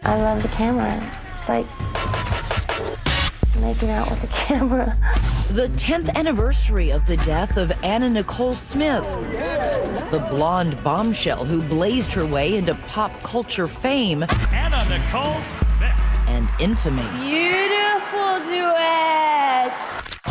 I love the camera. It's like making out with the camera. The 10th anniversary of the death of Anna Nicole Smith, the blonde bombshell who blazed her way into pop culture fame. Anna Nicole Smith. And infamy. Beautiful duet.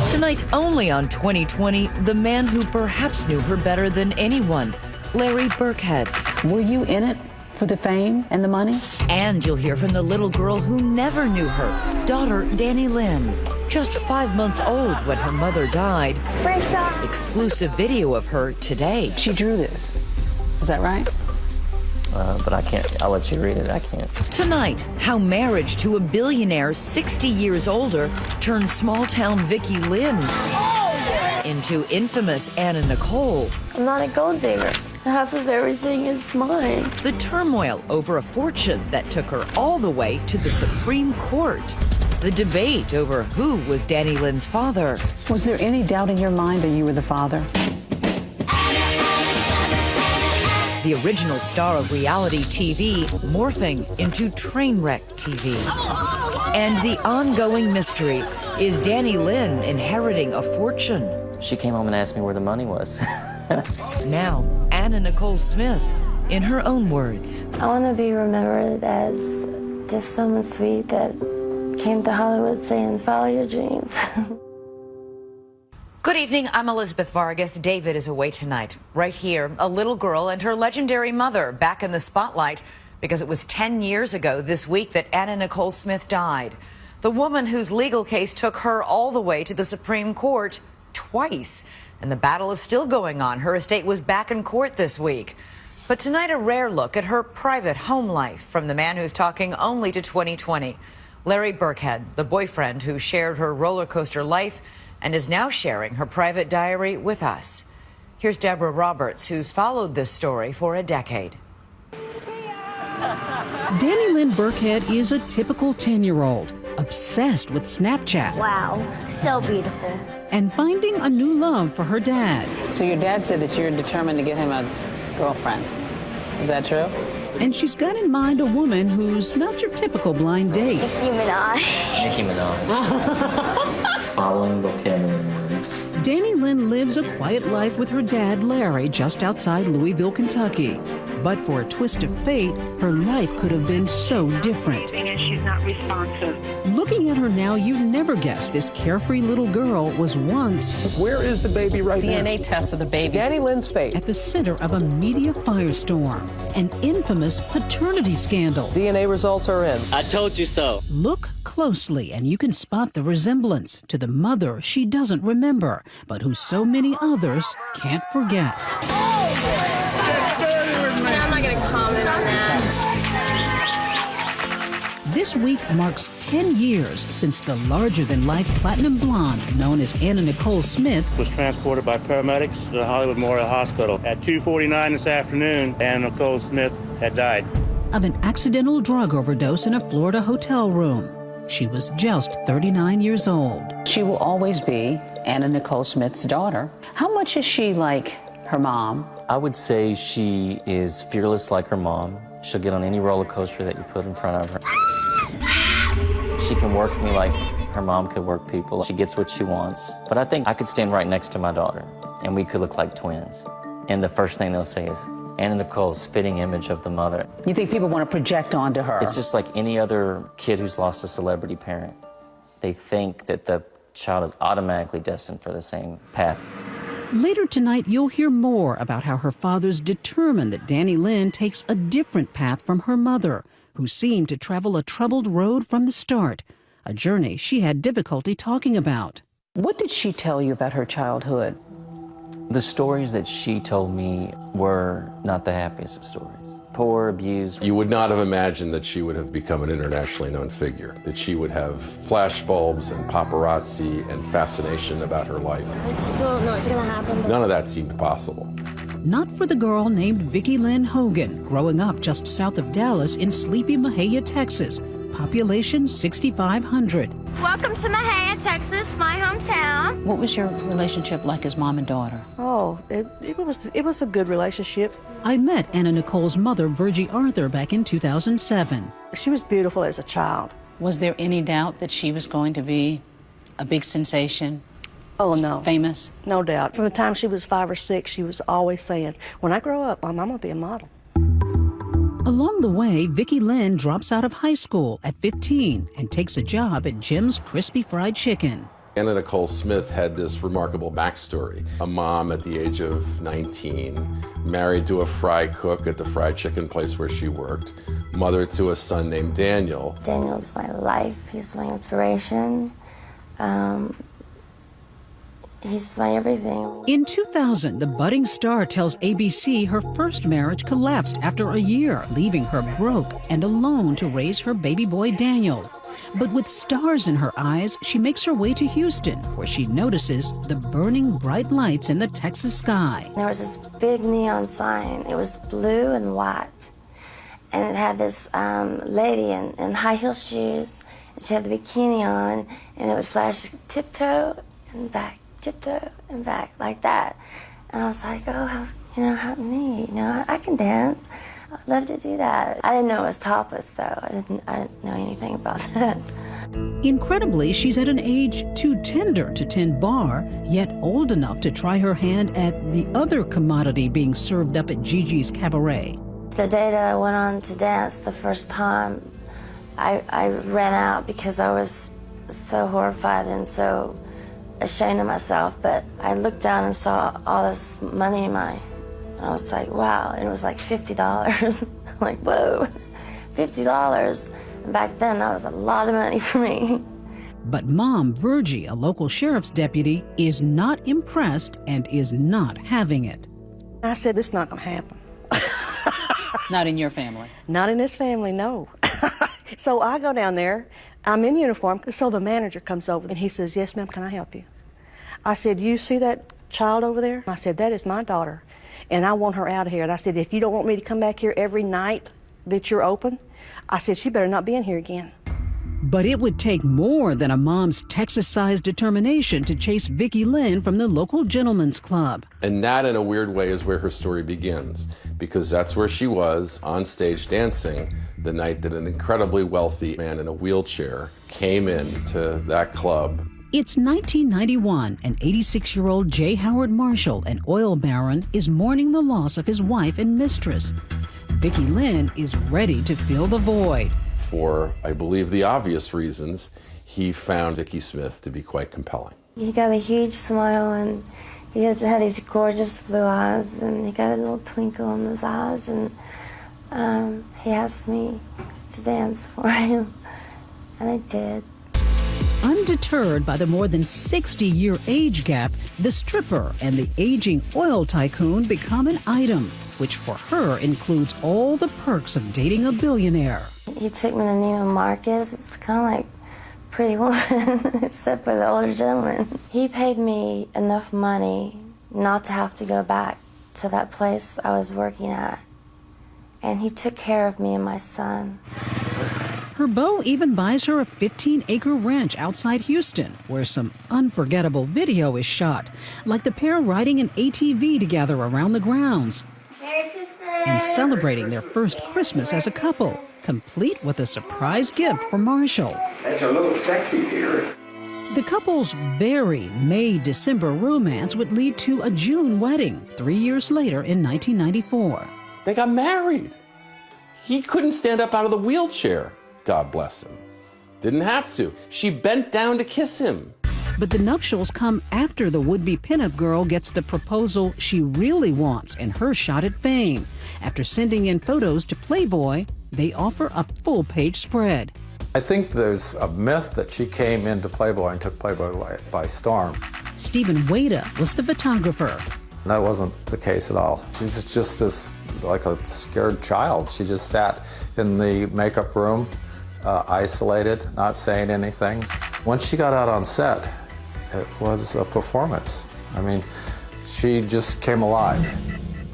Tonight only on 2020, the man who perhaps knew her better than anyone, Larry Burkhead. Were you in it for the fame and the money? And you'll hear from the little girl who never knew her, daughter Danny Lynn, just 5 months old when her mother died. Exclusive video of her today. She drew this. Is that right? But I can't. I'll let you read it. I can't. Tonight, how marriage to a billionaire 60 years older turned small-town Vicky Lynn into infamous Anna Nicole. I'm not a gold digger. Half of everything is mine. The turmoil over a fortune that took her all the way to the Supreme Court. The debate over who was Danny Lynn's father. Was there any doubt in your mind that you were the father? The original star of reality TV morphing into Trainwreck TV. And the ongoing mystery, is Danny Lynn inheriting a fortune? She came home and asked me where the money was. Now, Anna Nicole Smith, in her own words. I want to be remembered as just someone sweet that came to Hollywood saying, follow your dreams. Good evening, I'm Elizabeth Vargas. David is away tonight. Right here, a little girl and her legendary mother back in the spotlight because it was 10 years ago this week that Anna Nicole Smith died. The woman whose legal case took her all the way to the Supreme Court twice. And the battle is still going on. Her estate was back in court this week. But tonight, a rare look at her private home life from the man who's talking only to 2020. Larry Burkhead, the boyfriend who shared her roller coaster life and is now sharing her private diary with us. Here's Deborah Roberts, who's followed this story for a decade. Danny Lynn Burkhead is a typical 10-year-old, obsessed with Snapchat. Wow, so beautiful. And finding a new love for her dad. So your dad said that you're determined to get him a girlfriend. Is that true? And she's got in mind a woman who's not your typical blind date. Nicki Minaj. Nicki Minaj. Following vocabulary words. Danny Lynn lives a quiet life with her dad, Larry, just outside Louisville, Kentucky. But for a twist of fate, her life could have been so different. She's not responsive. Looking at her now, you'd never guess this carefree little girl was once... Where is the baby right now? DNA test of the baby. Danny Lynn's face. ...at the center of a media firestorm, an infamous paternity scandal. DNA results are in. I told you so. Look closely and you can spot the resemblance to the mother she doesn't remember, but who so many others can't forget. I'm not going to comment on that. This week marks 10 years since the larger-than-life platinum blonde known as Anna Nicole Smith was transported by paramedics to the Hollywood Memorial Hospital. At 2:49 this afternoon, Anna Nicole Smith had died of an accidental drug overdose in a Florida hotel room. She was just 39 years old. She will always be Anna Nicole Smith's daughter. How much is she like her mom? I would say she is fearless like her mom. She'll get on any roller coaster that you put in front of her. She can work me like her mom could work people. She gets what she wants. But I think I could stand right next to my daughter, and we could look like twins. And the first thing they'll say is, Anna Nicole, spitting image of the mother. You think people want to project onto her? It's just like any other kid who's lost a celebrity parent. They think that the child is automatically destined for the same path. Later tonight, you'll hear more about how her father's determined that Danny Lynn takes a different path from her mother, who seemed to travel a troubled road from the start, a journey she had difficulty talking about. What did she tell you about her childhood? The stories that she told me were not the happiest of stories. Poor, abused. You would not have imagined that she would have become an internationally known figure, that she would have flashbulbs and paparazzi and fascination about her life. I still don't know what's going to happen. None of that seemed possible. Not for the girl named Vicky Lynn Hogan, growing up just south of Dallas in sleepy Mahia, Texas, population 6,500. Welcome to Mahia, Texas, my hometown. What was your relationship like as mom and daughter? Oh, it was a good relationship. I met Anna Nicole's mother, Virgie Arthur, back in 2007. She was beautiful as a child. Was there any doubt that she was going to be a big sensation? Oh, no. Famous? No doubt. From the time she was 5 or 6, she was always saying, when I grow up, I'm going to be a model. Along the way, Vicki Lynn drops out of high school at 15 and takes a job at Jim's Crispy Fried Chicken. Anna Nicole Smith had this remarkable backstory. A mom at the age of 19, married to a fry cook at the fried chicken place where she worked, mother to a son named Daniel. Daniel's my life. He's my inspiration. He's my everything. In 2000, the budding star tells ABC her first marriage collapsed after a year, leaving her broke and alone to raise her baby boy Daniel. But with stars in her eyes, she makes her way to Houston, where she notices the burning bright lights in the Texas sky. There was this big neon sign. It was blue and white. And it had this lady in high heel shoes. And she had the bikini on, and it would flash tiptoe and back, tiptoe and back, like that. And I was like, oh, how neat. I can dance. I'd love to do that. I didn't know it was topless, though. I didn't know anything about that. Incredibly, she's at an age too tender to tend bar, yet old enough to try her hand at the other commodity being served up at Gigi's Cabaret. The day that I went on to dance the first time, I ran out because I was so horrified and so ashamed of myself. But I looked down and saw all this money in my... And I was like, wow, and it was like $50. Like, whoa, $50. And back then, that was a lot of money for me. But Mom, Virgie, a local sheriff's deputy, is not impressed and is not having it. I said, it's not going to happen. Not in your family? Not in this family, no. So I go down there, I'm in uniform, so the manager comes over and he says, yes, ma'am, can I help you? I said, you see that child over there? I said, that is my daughter. And I want her out of here. And I said, if you don't want me to come back here every night that you're open, I said, she better not be in here again. But it would take more than a mom's Texas-sized determination to chase Vicki Lynn from the local gentleman's club. And that, in a weird way, is where her story begins, because that's where she was on stage dancing the night that an incredibly wealthy man in a wheelchair came into that club. It's 1991, and 86-year-old J. Howard Marshall, an oil baron, is mourning the loss of his wife and mistress. Vicki Lynn is ready to fill the void. For, I believe, the obvious reasons, he found Vicki Smith to be quite compelling. He got a huge smile, and he had these gorgeous blue eyes, and he got a little twinkle in his eyes, and he asked me to dance for him, and I did. Undeterred by the more than 60-year age gap, the stripper and the aging oil tycoon become an item, which for her includes all the perks of dating a billionaire. He took me to Neiman Marcus. It's kind of like Pretty Woman, except for the older gentleman. He paid me enough money not to have to go back to that place I was working at. And he took care of me and my son. Her beau even buys her a 15-acre ranch outside Houston, where some unforgettable video is shot, like the pair riding an ATV together around the grounds Merry Christmas! and celebrating their first Christmas as a couple, complete with a surprise gift for Marshall. That's a little sexy here. The couple's very May-December romance would lead to a June wedding 3 years later in 1994. They got married. He couldn't stand up out of the wheelchair. God bless him. Didn't have to. She bent down to kiss him. But the nuptials come after the would-be pinup girl gets the proposal she really wants and her shot at fame. After sending in photos to Playboy, they offer a full-page spread. I think there's a myth that she came into Playboy and took Playboy by storm. Stephen Wada was the photographer. That wasn't the case at all. She was just this, like a scared child. She just sat in the makeup room, isolated, not saying anything. Once she got out on set, it was a performance. I mean, she just came alive.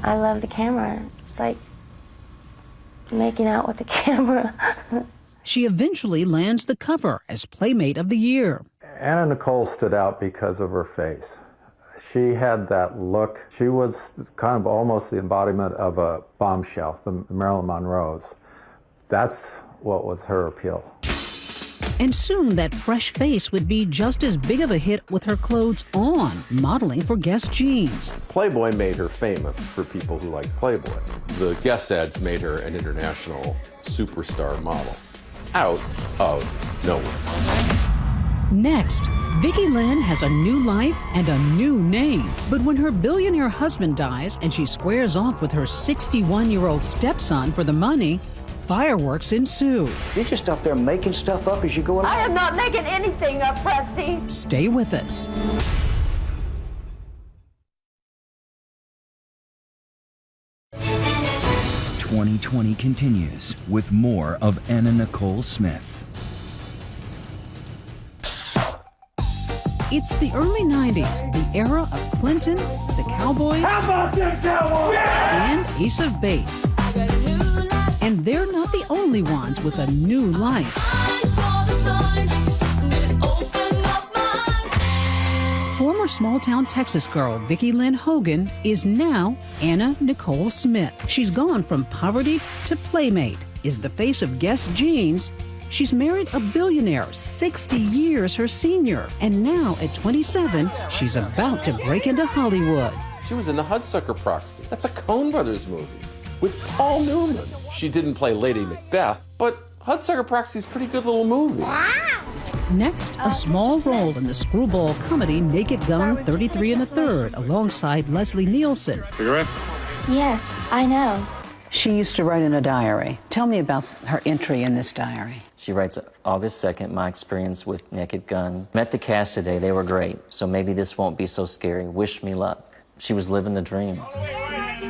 I love the camera. It's like making out with the camera. She eventually lands the cover as Playmate of the Year. Anna Nicole stood out because of her face. She had that look. She was kind of almost the embodiment of a bombshell, the Marilyn Monroe's. That's what was her appeal. And soon that fresh face would be just as big of a hit with her clothes on, modeling for Guess jeans. Playboy made her famous for people who liked Playboy. The Guess ads made her an international superstar model out of nowhere. Next, Vicki Lynn has a new life and a new name. But when her billionaire husband dies and she squares off with her 61-year-old stepson for the money, fireworks ensue. You're just up there making stuff up as you go along. I am not making anything up, Presty. Stay with us. "2020 continues with more of Anna Nicole Smith. It's the early 90s, the era of Clinton, the Cowboys, How about them Cowboys? and Ace of Base. And they're not the only ones with a new life. Former small-town Texas girl Vicki Lynn Hogan is now Anna Nicole Smith. She's gone from poverty to Playmate, is the face of Guess jeans. She's married a billionaire, 60 years her senior. And now, at 27, she's about to break into Hollywood. She was in The Hudsucker Proxy. That's a Coen Brothers movie with Paul Newman. She didn't play Lady Macbeth, but Hudsucker Proxy is a pretty good little movie. Next, a small role in the screwball comedy Naked Gun 33 1/3 alongside Leslie Nielsen. Cigarette? Yes, I know. She used to write in a diary. Tell me about her entry in this diary. She writes August 2nd, my experience with Naked Gun. Met the cast today, they were great, so maybe this won't be so scary. Wish me luck. She was living the dream.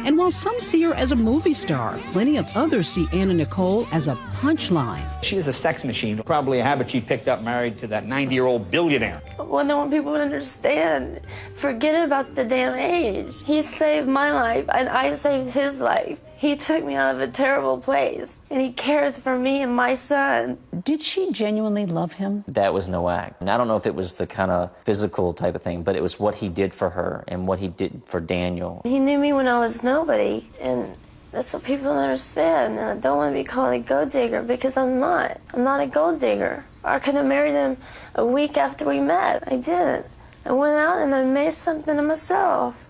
And while some see her as a movie star, plenty of others see Anna Nicole as a punchline. She is a sex machine, probably a habit she picked up married to that 90-year-old billionaire. Well, I want people to understand. Forget about the damn age. He saved my life, and I saved his life. He took me out of a terrible place, and he cares for me and my son. Did she genuinely love him? That was no act. And I don't know if it was the kind of physical type of thing, but it was what he did for her and what he did for Daniel. He knew me when I was nobody, and that's what people don't understand. And I don't want to be called a gold digger because I'm not. I'm not a gold digger. I could have married him a week after we met. I didn't. I went out and I made something of myself.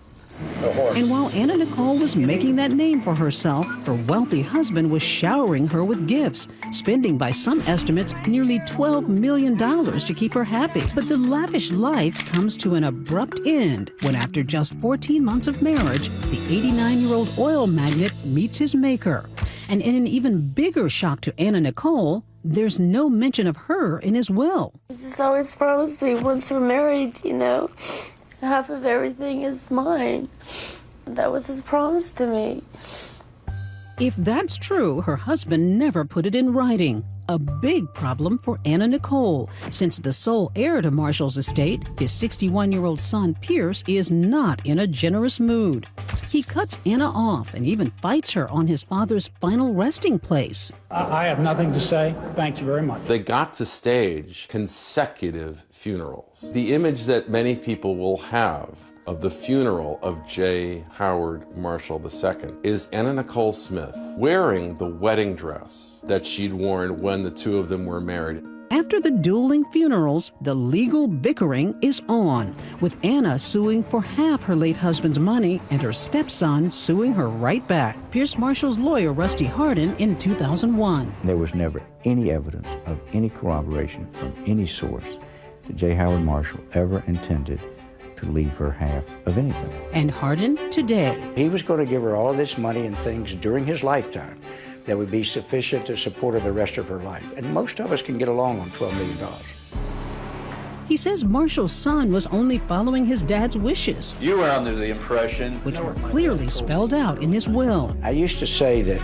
And while Anna Nicole was making that name for herself, her wealthy husband was showering her with gifts, spending by some estimates nearly $12 million to keep her happy. But the lavish life comes to an abrupt end when, after just 14 months of marriage, the 89-year-old oil magnate meets his maker. And in an even bigger shock to Anna Nicole, there's no mention of her in his will. He just always promised me once we're married, half of everything is mine. That was his promise to me. If that's true, her husband never put it in writing. A big problem for Anna Nicole, since the sole heir to Marshall's estate, his 61-year-old son Pierce, is not in a generous mood. He cuts Anna off and even fights her on his father's final resting place. I have nothing to say. Thank you very much. They got to stage consecutive funerals. The image that many people will have of the funeral of J. Howard Marshall II is Anna Nicole Smith wearing the wedding dress that she'd worn when the two of them were married. After the dueling funerals, the legal bickering is on, with Anna suing for half her late husband's money and her stepson suing her right back. Pierce Marshall's lawyer, Rusty Hardin, in 2001. There was never any evidence of any corroboration from any source that J. Howard Marshall ever intended to leave her half of anything. And Hardin today. He was going to give her all of this money and things during his lifetime that would be sufficient to support her the rest of her life. And most of us can get along on $12 million. He says Marshall's son was only following his dad's wishes. You were under the impression... which were clearly spelled out in his will. I used to say that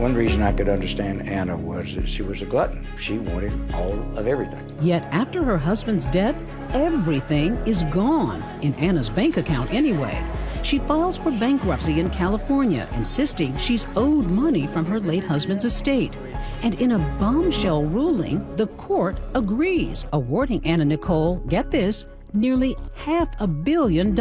one reason I could understand Anna was that she was a glutton. She wanted all of everything. Yet after her husband's death, everything is gone, in Anna's bank account anyway. She files for bankruptcy in California, insisting she's owed money from her late husband's estate. And in a bombshell ruling, the court agrees, awarding Anna Nicole, get this, nearly $500 million.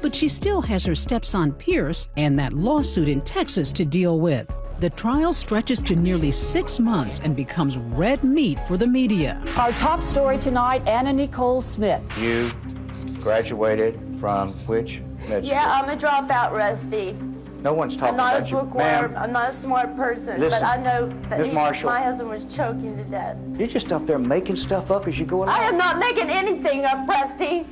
But she still has her stepson Pierce and that lawsuit in Texas to deal with. The trial stretches to nearly 6 months and becomes red meat for the media. Our top story tonight, Anna Nicole Smith. You graduated from which med school? Yeah, I'm a dropout, Rusty. No one's I'm talking not about a you. bookworm. Ma'am, I'm not a smart person. Listen, but I know that Miss Marshall. my husband was choking to death. you're just up there making stuff up as you go along. I am not making anything up, Rusty.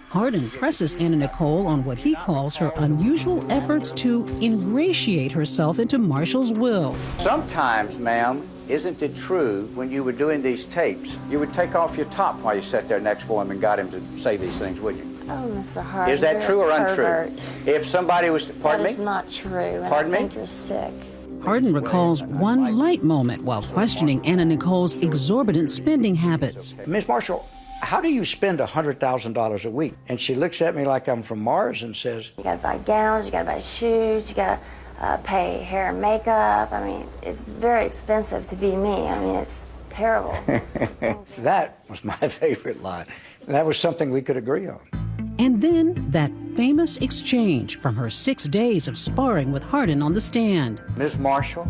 Hardin presses Anna Nicole on what he calls her unusual efforts to ingratiate herself into Marshall's will. Sometimes, ma'am, isn't it true when you were doing these tapes, you would take off your top while you sat there next for him and got him to say these things, would you? Oh, Mr. Hardin. Is that you're true or a untrue? pervert. If somebody was, pardon That me? is not true. And Pardon I me? think you're sick. Hardin recalls one light moment while questioning Anna Nicole's exorbitant spending habits. Miss Marshall, how do you spend $100,000 a week? And she looks at me like I'm from Mars and says, You gotta buy gowns, you gotta buy shoes, you gotta pay hair and makeup. I mean, it's very expensive to be me. I mean, it's terrible. that was my favorite line. That was something we could agree on. And then that famous exchange from her 6 days of sparring with Hardin on the stand. Ms. Marshall,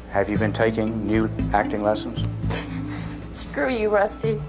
have you been taking new acting lessons? Screw you, Rusty.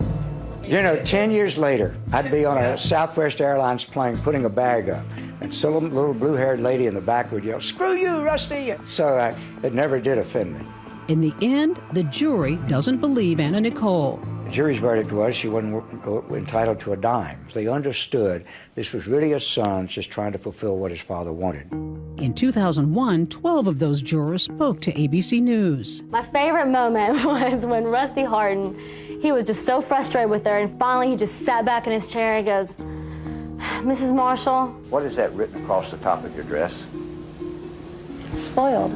You know, 10 years later, I'd be on a Southwest Airlines plane putting a bag up, and some little blue-haired lady in the back would yell, "Screw you, Rusty!" So it never did offend me. In the end, the jury doesn't believe Anna Nicole. The jury's verdict was she wasn't entitled to a dime. They understood this was really a son just trying to fulfill what his father wanted. In 2001, 12 of those jurors spoke to ABC News. My favorite moment was when Rusty Hardin, he was just so frustrated with her, and finally he just sat back in his chair and goes, "Mrs. Marshall." What is that written across the top of your dress? Spoiled.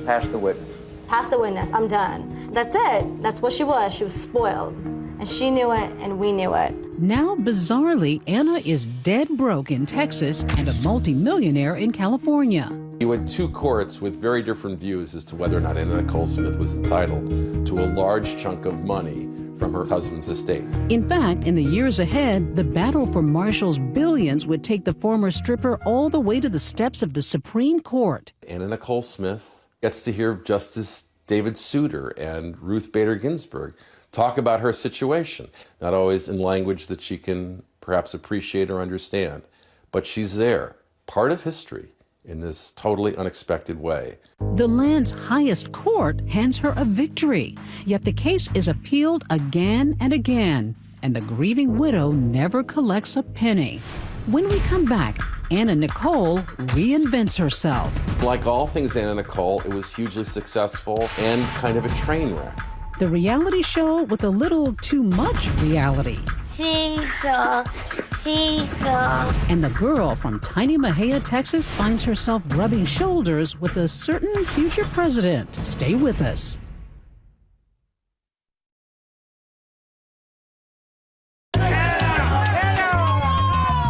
Pass the witness. Pass the witness, I'm done. That's it. That's what she was. She was spoiled. And she knew it, and we knew it. Now, bizarrely, Anna is dead broke in Texas and a multimillionaire in California. You had two courts with very different views as to whether or not Anna Nicole Smith was entitled to a large chunk of money from her husband's estate. In fact, in the years ahead, the battle for Marshall's billions would take the former stripper all the way to the steps of the Supreme Court. Anna Nicole Smith gets to hear Justice David Souter and Ruth Bader Ginsburg talk about her situation, not always in language that she can perhaps appreciate or understand, but she's there, part of history, in this totally unexpected way. The land's highest court hands her a victory, yet the case is appealed again and again, and the grieving widow never collects a penny. When we come back, Anna Nicole reinvents herself. Like all things Anna Nicole, it was hugely successful and kind of a train wreck. The reality show with a little too much reality. Seesaw. And the girl from tiny Mahia, Texas finds herself rubbing shoulders with a certain future president. Stay with us.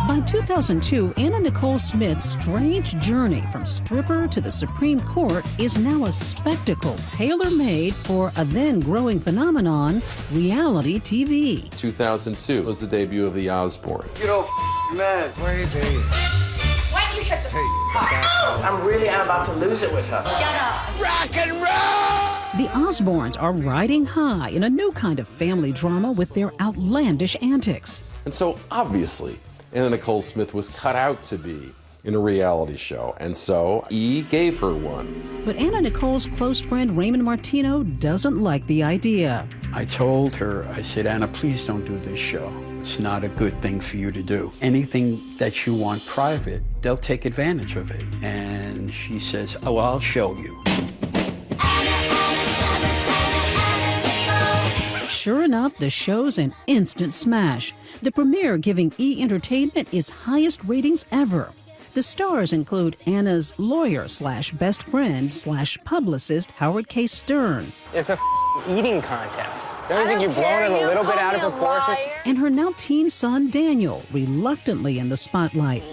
By 2002, Anna Nicole Smith's strange journey from stripper to the Supreme Court is now a spectacle tailor-made for a then-growing phenomenon, reality TV. 2002 was the debut of the Osbournes. You know, man. Where is he? Why don't you shut the up? I'm really about to lose it with her. Shut up. Rock and roll! The Osbournes are riding high in a new kind of family drama with their outlandish antics. And so, obviously, Anna Nicole Smith was cut out to be in a reality show, and so E gave her one. But Anna Nicole's close friend Raymond Martino doesn't like the idea. I told her, I said, Anna, please don't do this show. It's not a good thing for you to do. Anything that you want private, they'll take advantage of it. And she says, oh, I'll show you. Sure enough, the show's an instant smash. The premiere giving E! Entertainment its highest ratings ever. The stars include Anna's lawyer/best friend/publicist Howard K. Stern. It's a eating contest. Don't you think you've blown it a little bit out of proportion? And her now teen son Daniel, reluctantly in the spotlight.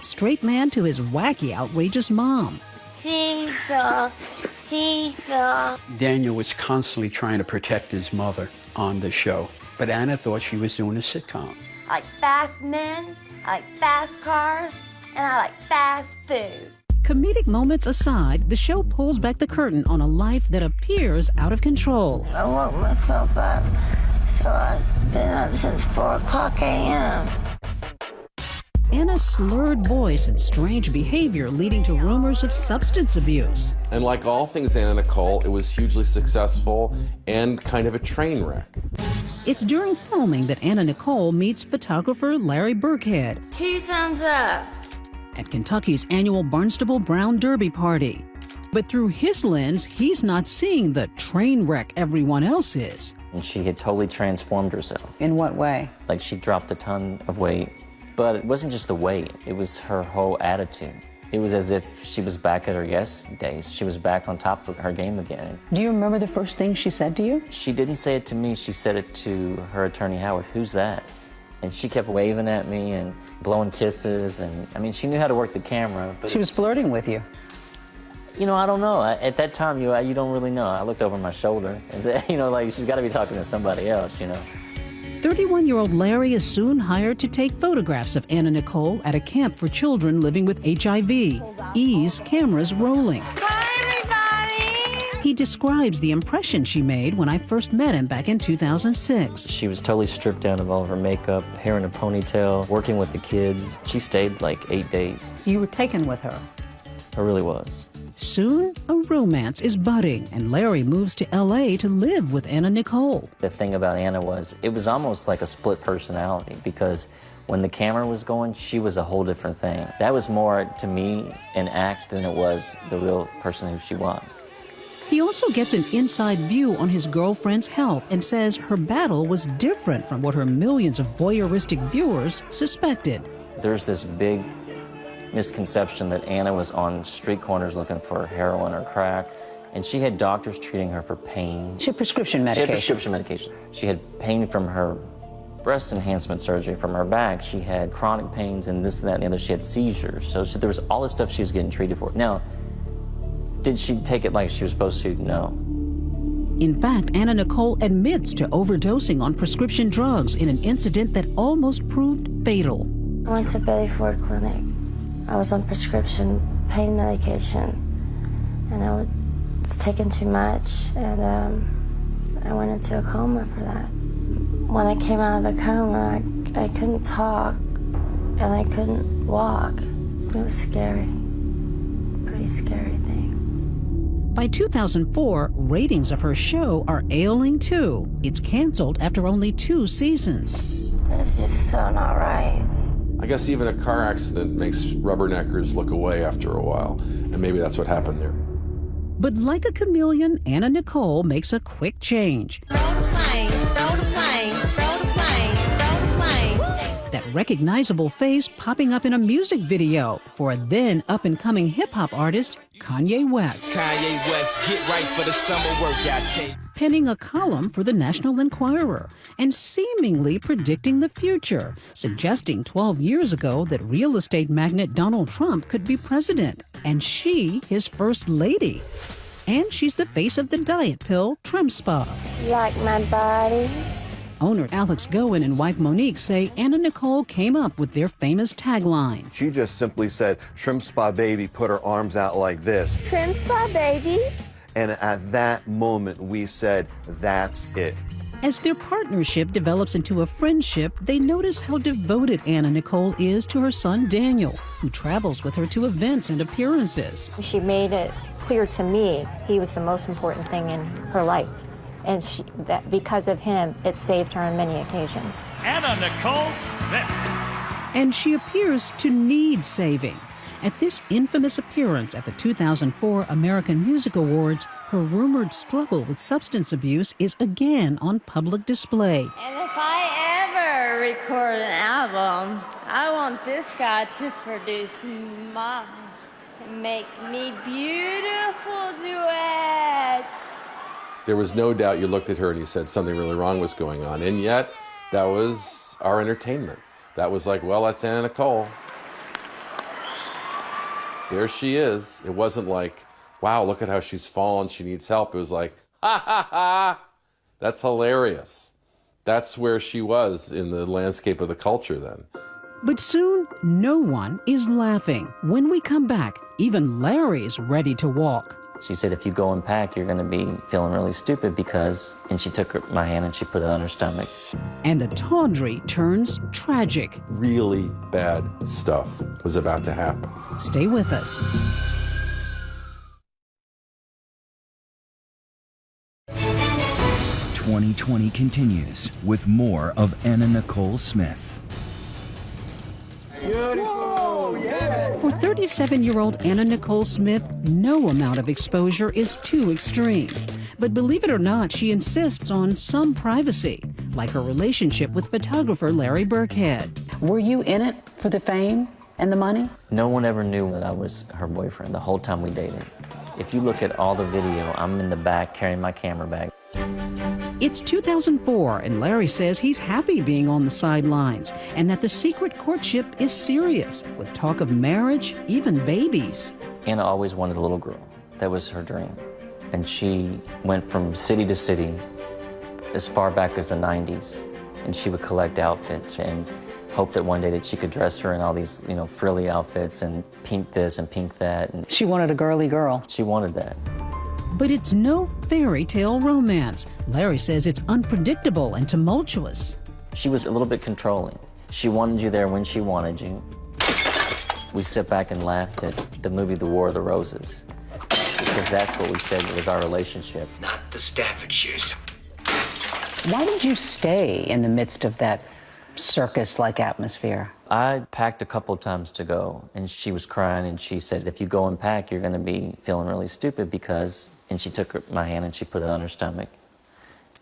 straight man to his wacky, outrageous mom. Seesaw, seesaw. Daniel was constantly trying to protect his mother on the show, but Anna thought she was doing a sitcom. I like fast men, I like fast cars, and I like fast food. Comedic moments aside, the show pulls back the curtain on a life that appears out of control. I woke myself up, so I've been up since 4 o'clock a.m. Anna's slurred voice and strange behavior leading to rumors of substance abuse. And like all things Anna Nicole, it was hugely successful and kind of a train wreck. It's during filming that Anna Nicole meets photographer Larry Burkhead 2 thumbs up. at Kentucky's annual Barnstable Brown Derby party. But through his lens, he's not seeing the train wreck everyone else is. And she had totally transformed herself. In what way? Like, she dropped a ton of weight. But it wasn't just the weight, it was her whole attitude. It was as if she was back at her yes days. She was back on top of her game again. Do you remember the first thing she said to you? She didn't say it to me, she said it to her attorney, Howard. "Who's that?" And she kept waving at me and blowing kisses, and I mean, she knew how to work the camera. But She was flirting with you. You know, I don't know. At that time, you don't really know. I looked over my shoulder and said, you know, like, she's got to be talking to somebody else, you know. 31-year-old Larry is soon hired to take photographs of Anna Nicole at a camp for children living with HIV. E's cameras rolling. Hi, everybody! He describes the impression she made when I first met him back in 2006. She was totally stripped down of all of her makeup, hair in a ponytail, working with the kids. She stayed like 8 days. So you were taken with her? I really was. Soon, a romance is budding, and Larry moves to L.A. to live with Anna Nicole. The thing about Anna was, it was almost like a split personality, because when the camera was going, she was a whole different thing. That was more, to me, an act than it was the real person who she was. He also gets an inside view on his girlfriend's health and says her battle was different from what her millions of voyeuristic viewers suspected. There's this big misconception that Anna was on street corners looking for heroin or crack, and she had doctors treating her for pain. She had prescription medication. She had prescription medication. She had pain from her breast enhancement surgery from her back. She had chronic pains and this and that and the other. She had seizures. So there was all this stuff she was getting treated for. Now, did she take it like she was supposed to? No. In fact, Anna Nicole admits to overdosing on prescription drugs in an incident that almost proved fatal. I went to Betty Ford Clinic. I was on prescription pain medication, and I was taking too much, and I went into a coma for that. When I came out of the coma, I couldn't talk, and I couldn't walk. It was scary, pretty scary thing. By 2004, ratings of her show are ailing too. It's canceled after only 2 seasons. It's just so not right. I guess even a car accident makes rubberneckers look away after a while, and maybe that's what happened there. But like a chameleon, Anna Nicole makes a quick change. That recognizable face popping up in a music video for a then up-and-coming hip-hop artist, Kanye West. Kanye West, get right for the summer workout tape. Penning a column for the National Enquirer and seemingly predicting the future, suggesting 12 years ago that real estate magnate Donald Trump could be president, and she his first lady. And she's the face of the diet pill Trim Spa. Like my body? Owner Alex Goen and wife Monique say Anna Nicole came up with their famous tagline. She just simply said, "Trim Spa baby," put her arms out like this. Trim Spa baby? And at that moment, we said, that's it. As their partnership develops into a friendship, they notice how devoted Anna Nicole is to her son Daniel, who travels with her to events and appearances. She made it clear to me he was the most important thing in her life. And that because of him, it saved her on many occasions. Anna Nicole Smith. And she appears to need saving. At this infamous appearance at the 2004 American Music Awards, her rumored struggle with substance abuse is again on public display. And if I ever record an album, I want this guy to produce mine and make me beautiful duets. There was no doubt you looked at her and you said something really wrong was going on, and yet that was our entertainment. That was like, well, that's Anna Nicole. there she is. It wasn't like, wow, look at how she's fallen, she needs help. It was like, ha ha ha, that's hilarious. That's where she was in the landscape of the culture then. But soon, no one is laughing. When we come back, even Larry's ready to walk. She said, if you go and pack, you're going to be feeling really stupid because, and she took my hand and she put it on her stomach. And the tawdry turns tragic. Really bad stuff was about to happen. Stay with us. "2020 continues with more of Anna Nicole Smith. For 37-year-old Anna Nicole Smith, no amount of exposure is too extreme. But believe it or not, she insists on some privacy, like her relationship with photographer Larry Burkhead. Were you in it for the fame and the money? No one ever knew that I was her boyfriend the whole time we dated. If you look at all the video, I'm in the back carrying my camera bag. It's 2004, and Larry says he's happy being on the sidelines and that the secret courtship is serious, with talk of marriage, even babies. Anna always wanted a little girl. That was her dream. And she went from city to city as far back as the 90s, and she would collect outfits and hope that one day that she could dress her in all these, frilly outfits and pink this and pink that. And She wanted a girly girl. she wanted that. But it's no fairy tale romance. Larry says it's unpredictable and tumultuous. She was a little bit controlling. She wanted you there when she wanted you. We sit back and laughed at the movie The War of the Roses, because that's what we said was our relationship. Not the Staffordshires. Why did you stay in the midst of that circus-like atmosphere? I packed a couple times to go, and she was crying, and she said, if you go and pack, you're going to be feeling really stupid because, and she took my hand and she put it on her stomach,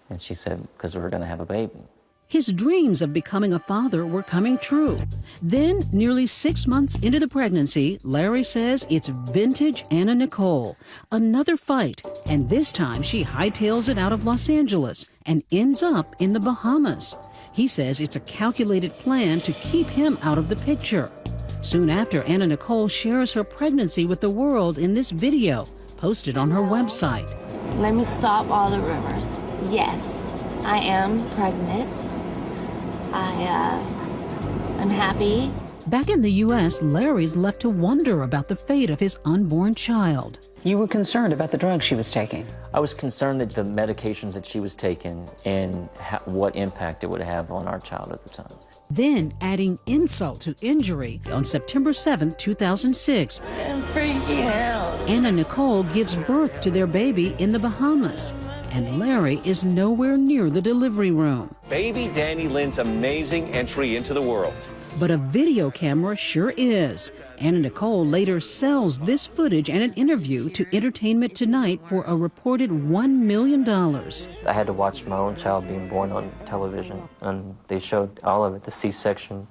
and she said, because we're going to have a baby. His dreams of becoming a father were coming true. Then, nearly 6 months into the pregnancy, Larry says it's vintage Anna Nicole. Another fight, and this time she hightails it out of Los Angeles and ends up in the Bahamas. He says it's a calculated plan to keep him out of the picture. Soon after, Anna Nicole shares her pregnancy with the world in this video, posted on her website. Let me stop all the rumors. Yes, I am pregnant. I'm happy. Back in the U.S., Larry's left to wonder about the fate of his unborn child. You were concerned about the drugs she was taking. I was concerned that the medications that she was taking and what impact it would have on our child at the time. Then, adding insult to injury, on September 7, 2006, I'm freaking out. Anna Nicole gives birth to their baby in the Bahamas, and Larry is nowhere near the delivery room. Baby Danny Lynn's amazing entry into the world. But a video camera sure is. Anna Nicole later sells this footage and an interview to Entertainment Tonight for a reported $1 million. I had to watch my own child being born on television, and they showed all of it, the C-section,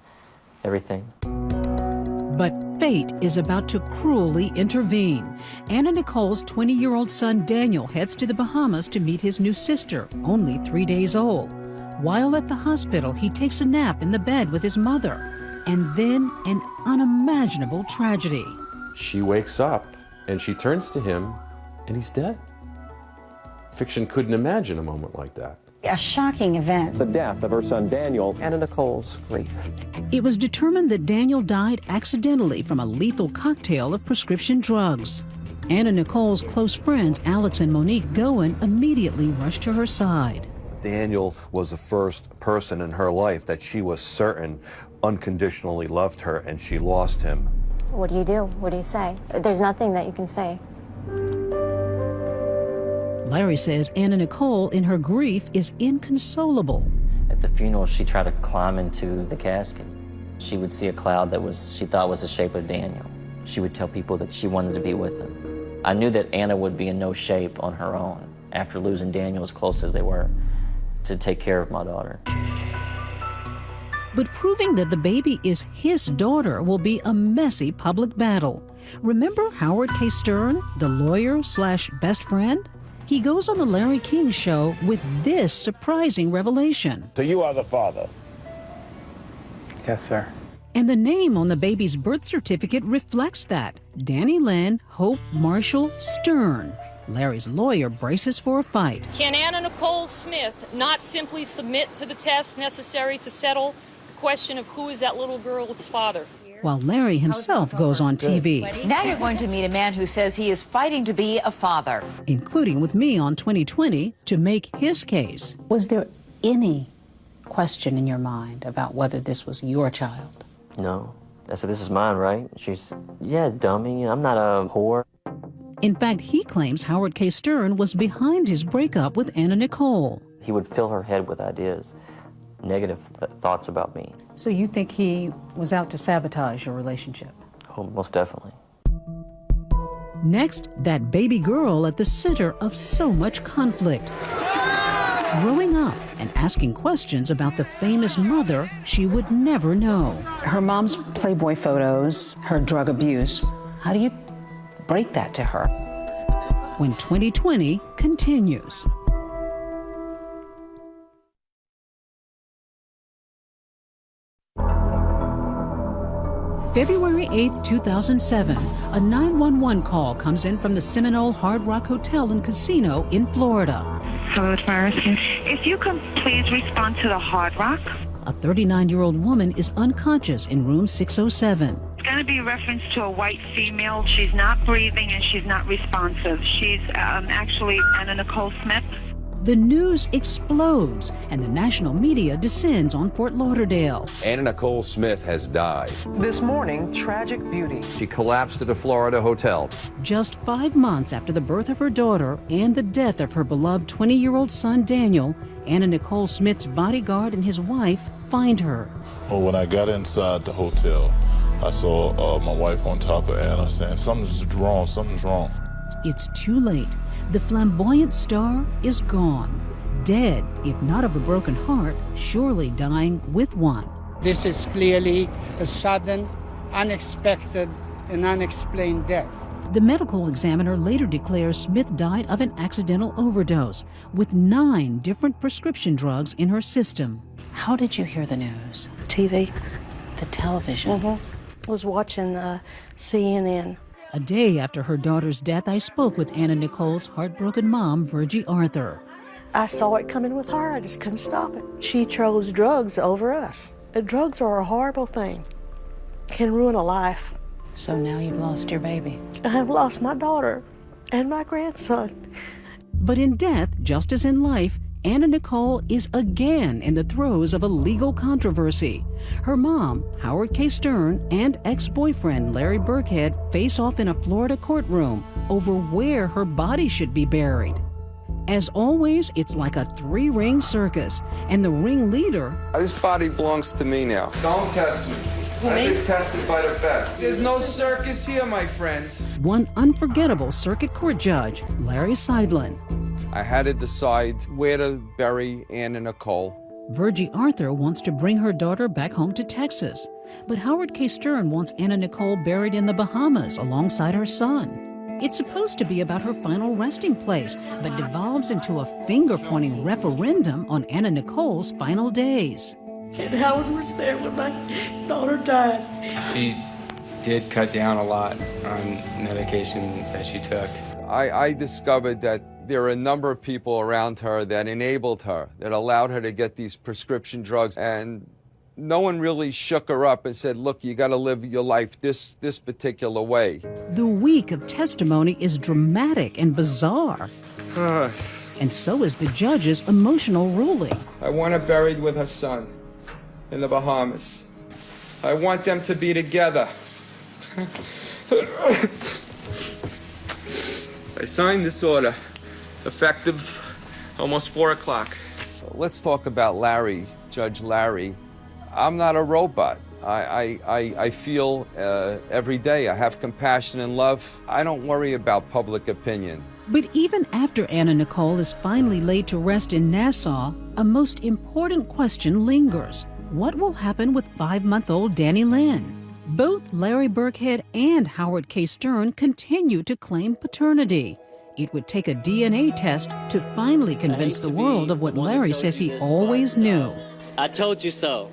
everything. But fate is about to cruelly intervene. Anna Nicole's 20-year-old son Daniel heads to the Bahamas to meet his new sister, only 3 days old. While at the hospital, he takes a nap in the bed with his mother. And then an unimaginable tragedy. She wakes up and she turns to him and he's dead. Fiction couldn't imagine a moment like that. A shocking event. The death of her son Daniel. Anna Nicole's grief. It was determined that Daniel died accidentally from a lethal cocktail of prescription drugs. Anna Nicole's close friends, Alex and Monique Goen, immediately rushed to her side. Daniel was the first person in her life that she was certain unconditionally loved her, and she lost him. What do you do? What do you say? There's nothing that you can say. Larry says Anna Nicole, in her grief, is inconsolable. At the funeral, she tried to climb into the casket. She would see a cloud that she thought was the shape of Daniel. She would tell people that she wanted to be with him. I knew that Anna would be in no shape on her own, after losing Daniel as close as they were, to take care of my daughter. But proving that the baby is his daughter will be a messy public battle. Remember Howard K. Stern, the lawyer/best friend? He goes on the Larry King Show with this surprising revelation. So you are the father? Yes, sir. And the name on the baby's birth certificate reflects that. Danny Lynn Hope Marshall Stern. Larry's lawyer braces for a fight. Can Anna Nicole Smith not simply submit to the tests necessary to settle the question of who is that little girl's father? While Larry himself goes on TV. Now you're going to meet a man who says he is fighting to be a father. Including with me on 2020 to make his case. Was there any question in your mind about whether this was your child? No. I said, this is mine, right? She's, yeah, dummy. I'm not a whore. In fact, he claims Howard K. Stern was behind his breakup with Anna Nicole. He would fill her head with ideas, negative thoughts about me. So you think he was out to sabotage your relationship? Oh, most definitely. Next, that baby girl at the center of so much conflict. Growing up and asking questions about the famous mother she would never know. Her mom's Playboy photos, her drug abuse. How do you break that to her? When 2020 continues. February 8, 2007, a 911 call comes in from the Seminole Hard Rock Hotel and Casino in Florida. Hello, it's Myra. If you could please respond to the Hard Rock. A 39-year-old woman is unconscious in room 607. It's going to be a reference to a white female. She's not breathing and she's not responsive. She's actually Anna Nicole Smith. The news explodes, and the national media descends on Fort Lauderdale. Anna Nicole Smith has died. This morning, tragic beauty. She collapsed at a Florida hotel. Just 5 months after the birth of her daughter and the death of her beloved 20-year-old son, Daniel, Anna Nicole Smith's bodyguard and his wife find her. Well, when I got inside the hotel, I saw my wife on top of Anna saying, something's wrong, something's wrong. It's too late. The flamboyant star is gone. Dead, if not of a broken heart, surely dying with one. This is clearly a sudden, unexpected, and unexplained death. The medical examiner later declares Smith died of an accidental overdose with 9 different prescription drugs in her system. How did you hear the news? TV. The television? I was watching CNN. A day after her daughter's death, I spoke with Anna Nicole's heartbroken mom, Virgie Arthur. I saw it coming with her. I just couldn't stop it. She chose drugs over us. Drugs are a horrible thing. Can ruin a life. So now you've lost your baby. I have lost my daughter and my grandson. But in death, just as in life, Anna Nicole is again in the throes of a legal controversy. Her mom, Howard K. Stern, and ex-boyfriend Larry Burkhead face off in a Florida courtroom over where her body should be buried. As always, it's like a 3-ring circus, and the ringleader... This body belongs to me now. Don't test me. I've been tested by the best. There's no circus here, my friend. One unforgettable circuit court judge, Larry Seidlin. I had to decide where to bury Anna Nicole. Virgie Arthur wants to bring her daughter back home to Texas, but Howard K. Stern wants Anna Nicole buried in the Bahamas alongside her son. It's supposed to be about her final resting place, but devolves into a finger-pointing referendum on Anna Nicole's final days. And Howard was there when my daughter died. She did cut down a lot on medication that she took. I discovered that there are a number of people around her that enabled her, that allowed her to get these prescription drugs, and no one really shook her up and said, look, you got to live your life this particular way. The week of testimony is dramatic and bizarre. And so is the judge's emotional ruling. I want her buried with her son in the Bahamas. I want them to be together. I signed this order, effective almost 4 o'clock. Let's talk about Larry, Judge Larry. I'm not a robot. I feel every day. I have compassion and love. I don't worry about public opinion. But even after Anna Nicole is finally laid to rest in Nassau, a most important question lingers. What will happen with 5-month-old Danny Lynn? Both Larry Burkhead and Howard K. Stern continue to claim paternity. It would take a DNA test to finally convince the world of what Larry says he always knew. I told you so.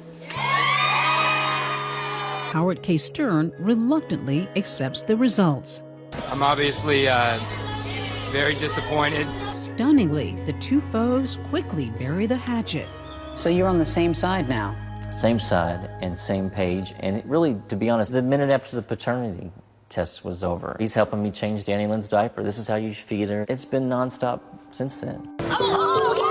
Howard K. Stern reluctantly accepts the results. I'm obviously very disappointed. Stunningly, the two foes quickly bury the hatchet. So you're on the same side now? Same side and same page. And really, to be honest, the minute after the paternity test was over, he's helping me change Danny Lynn's diaper. This is how you feed her. It's been nonstop since then.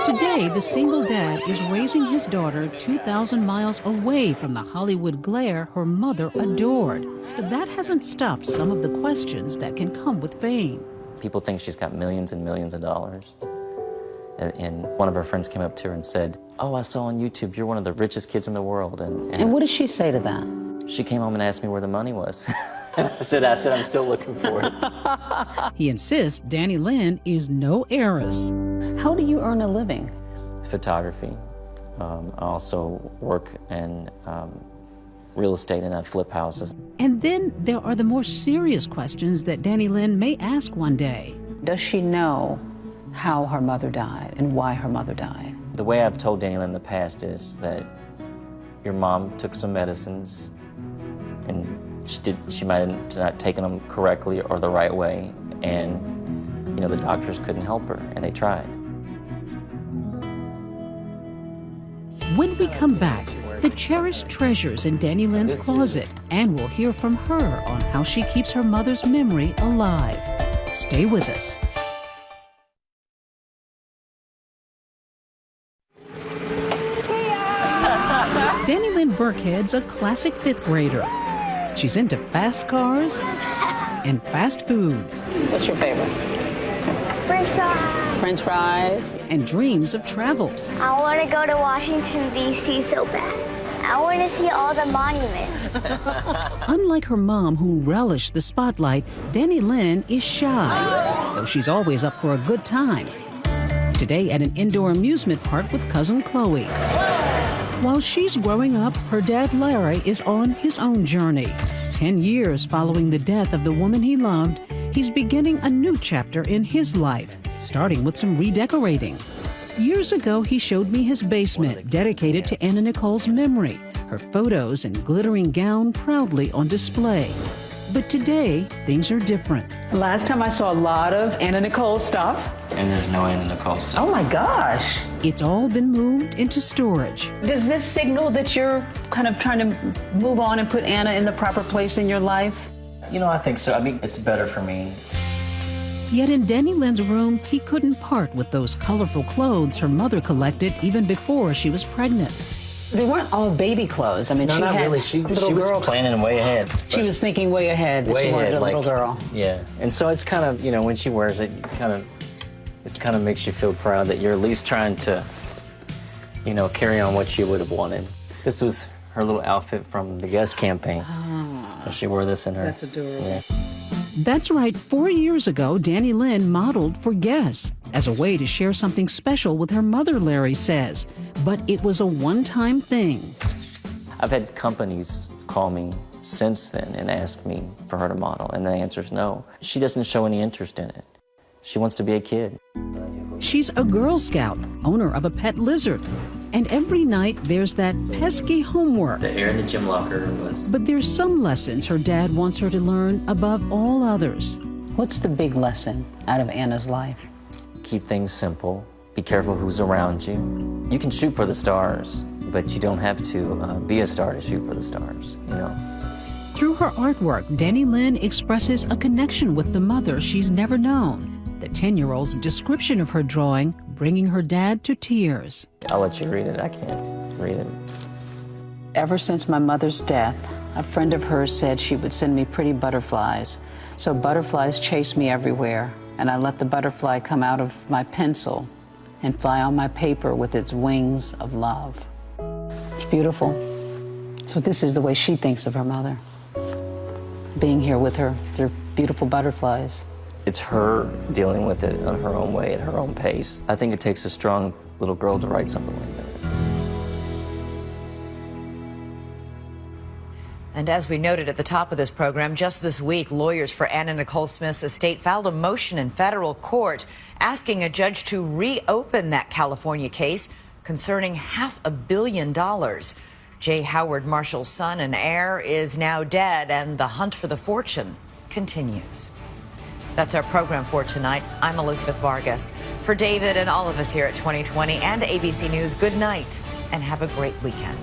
Today, the single dad is raising his daughter 2,000 miles away from the Hollywood glare her mother adored. But that hasn't stopped some of the questions that can come with fame. People think she's got millions and millions of dollars. And one of her friends came up to her and said, "Oh, I saw on YouTube you're one of the richest kids in the world." And what does she say to that? She came home and asked me where the money was. I said, I'm still looking for it. He insists Danny Lynn is no heiress. How do you earn a living? Photography. I also work in real estate and I flip houses. And then there are the more serious questions that Danny Lynn may ask one day. Does she know how her mother died and why her mother died? The way I've told Danny Lynn in the past is that your mom took some medicines and she might have not taken them correctly or the right way, and the doctors couldn't help her, and they tried. When we come back, the cherished treasures in Danny Lynn's closet, and we'll hear from her on how she keeps her mother's memory alive. Stay with us. Danny Lynn Burkhead's a classic fifth grader. She's into fast cars and fast food. What's your favorite? French fries. French fries. And dreams of travel. I want to go to Washington, D.C. so bad. I want to see all the monuments. Unlike her mom, who relished the spotlight, Danny Lynn is shy, though she's always up for a good time. Today at an indoor amusement park with cousin Chloe. While she's growing up, her dad Larry is on his own journey. 10 years following the death of the woman he loved, he's beginning a new chapter in his life, starting with some redecorating. Years ago, he showed me his basement, dedicated to Anna Nicole's memory, her photos and glittering gown proudly on display. But today, things are different. Last time I saw a lot of Anna Nicole stuff. And there's no Anna Nicole stuff. Oh my gosh. It's all been moved into storage. Does this signal that you're kind of trying to move on and put Anna in the proper place in your life? I think so. I mean, it's better for me. Yet in Danny Lynn's room, he couldn't part with those colorful clothes her mother collected even before she was pregnant. They weren't all baby clothes. I mean, No, she not had really. She was girl. planning way ahead. She was thinking way ahead that she wanted a little girl. Yeah, and so it's kind of, when she wears it, it kind of makes you feel proud that you're at least trying to, carry on what she would have wanted. This was her little outfit from the Guess campaign. So she wore this in her. That's adorable. Yeah. That's right, 4 years ago, Danny Lynn modeled for Guess as a way to share something special with her mother, Larry says. But it was a one-time thing. I've had companies call me since then and ask me for her to model, and the answer is no. She doesn't show any interest in it. She wants to be a kid. She's a Girl Scout, owner of a pet lizard. And every night there's that pesky homework. The air in the gym locker was... But there's some lessons her dad wants her to learn above all others. What's the big lesson out of Anna's life? Keep things simple. Be careful who's around you. You can shoot for the stars, but you don't have to be a star to shoot for the stars, Through her artwork, Danny Lynn expresses a connection with the mother she's never known. The 10-year-old's description of her drawing bringing her dad to tears. I'll let you read it. I can't read it. Ever since my mother's death, a friend of hers said she would send me pretty butterflies. So butterflies chased me everywhere, and I let the butterfly come out of my pencil and fly on my paper with its wings of love. It's beautiful. So this is the way she thinks of her mother. Being here with her through beautiful butterflies. It's her dealing with it on her own way, at her own pace. I think it takes a strong little girl to write something like that. And as we noted at the top of this program, just this week, lawyers for Anna Nicole Smith's estate filed a motion in federal court asking a judge to reopen that California case concerning $500 million. J. Howard Marshall's son and heir is now dead, and the hunt for the fortune continues. That's our program for tonight. I'm Elizabeth Vargas. For David and all of us here at 2020 and ABC News, good night and have a great weekend.